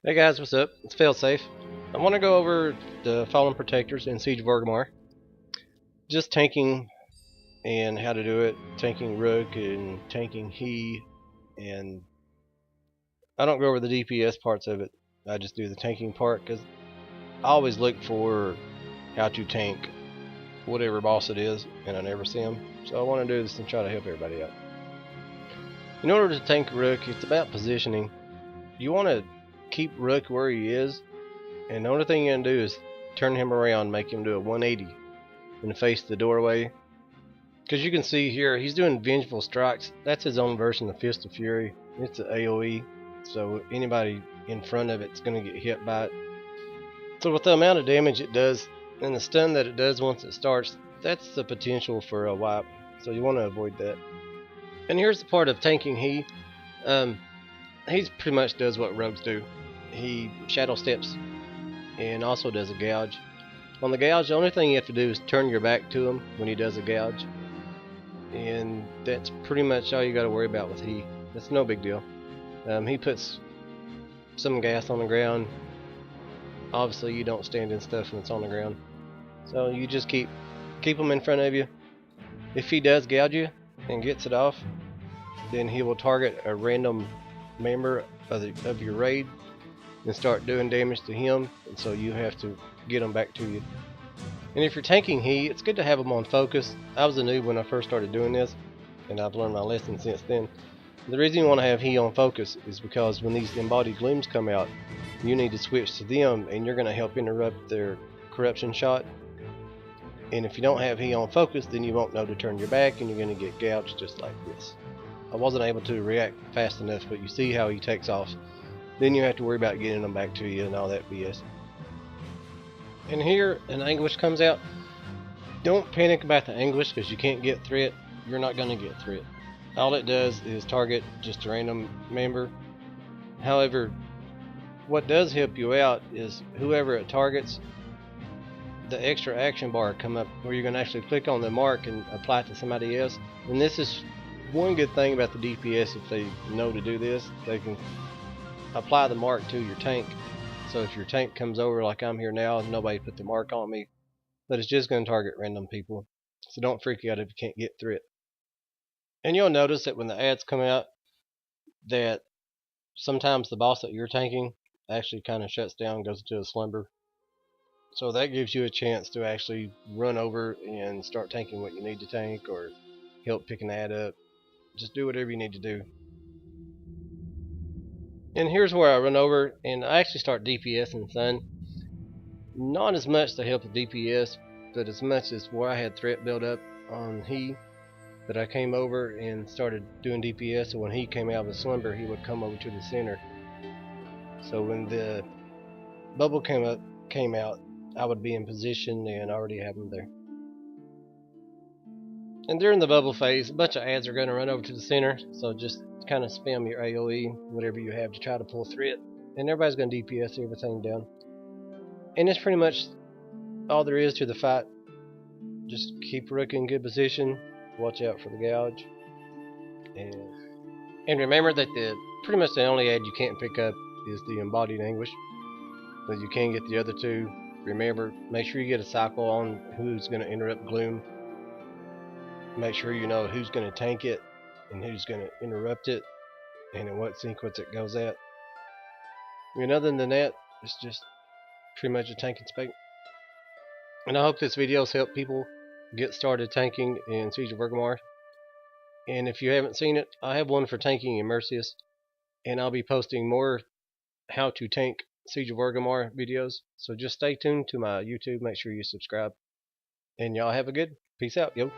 Hey guys, what's up? It's Failsafe. I want to go over the Fallen Protectors in Siege of Orgrimmar. Just tanking and how to do it. Tanking Rook and tanking He. And I don't go over the DPS parts of it. I just do the tanking part because I always look for how to tank whatever boss it is and I never see them. So I want to do this and try to help everybody out. In order to tank Rook, it's about positioning. You want to keep Rook where he is, and the only thing you're going to do is turn him around, make him do a 180 and face the doorway. Because you can see here, he's doing Vengeful Strikes. That's his own version of Fist of Fury. It's an AoE, so anybody in front of it's going to get hit by it. So with the amount of damage it does, and the stun that it does once it starts, that's the potential for a wipe. So you want to avoid that. And here's the part of tanking He. He pretty much does what rogues do. He shadow steps and also does a gouge. On the gouge, the only thing you have to do is turn your back to him when he does a gouge. And that's pretty much all you got to worry about with He. That's no big deal. He puts some gas on the ground. Obviously, you don't stand in stuff when it's on the ground. So you just keep him in front of you. If he does gouge you and gets it off, then he will target a random member of your raid and start doing damage to him, and so you have to get him back to you. And if you're tanking He, it's good to have him on focus. I was a noob when I first started doing this, and I've learned my lesson since then. The reason you want to have He on focus is because when these embodied glooms come out, you need to switch to them, and you're going to help interrupt their corruption shot. And if you don't have He on focus, then you won't know to turn your back, and you're going to get gouged just like this. I wasn't able to react fast enough, but you see how he takes off. Then you have to worry about getting them back to you and all that BS. And here an Anguish comes out. Don't panic about the Anguish because you can't get threat. You're not going to get threat. All it does is target just a random member. However, what does help you out is whoever it targets, the extra action bar come up where you're going to actually click on the mark and apply it to somebody else. And this is one good thing about the DPS. If they know to do this, they can apply the mark to your tank. So if your tank comes over like I'm here now, nobody put the mark on me, but it's just going to target random people. So don't freak out if you can't get through it. And you'll notice that when the ads come out, that sometimes the boss that you're tanking actually kind of shuts down, goes into a slumber. So that gives you a chance to actually run over and start tanking what you need to tank, or help pick an ad up. Just do whatever you need to do. And here's where I run over and I actually start DPS in Sun. Not as much to help the DPS, but as much as where I had threat build up on He, that I came over and started doing DPS. So when He came out of the slumber, he would come over to the center. So when the bubble came out, I would be in position and already have him there. And during the bubble phase, a bunch of ads are going to run over to the center, so just kind of spam your AoE, whatever you have, to try to pull threat. And everybody's going to DPS everything down. And that's pretty much all there is to the fight. Just keep Rook in good position, watch out for the gouge, and remember that pretty much the only ad you can't pick up is the embodied Anguish, but you can get the other two. Remember, make sure you get a cycle on who's going to interrupt Gloom. Make sure you know who's going to tank it and who's going to interrupt it, and in what sequence it goes at. And other than that, it's just pretty much a tanking spec. And I hope this video's helped people get started tanking in Siege of Orgrimmar. And if you haven't seen it, I have one for tanking in Mercius, and I'll be posting more how to tank Siege of Orgrimmar videos. So just stay tuned to my YouTube. Make sure you subscribe, and y'all have a good. Peace out, yo.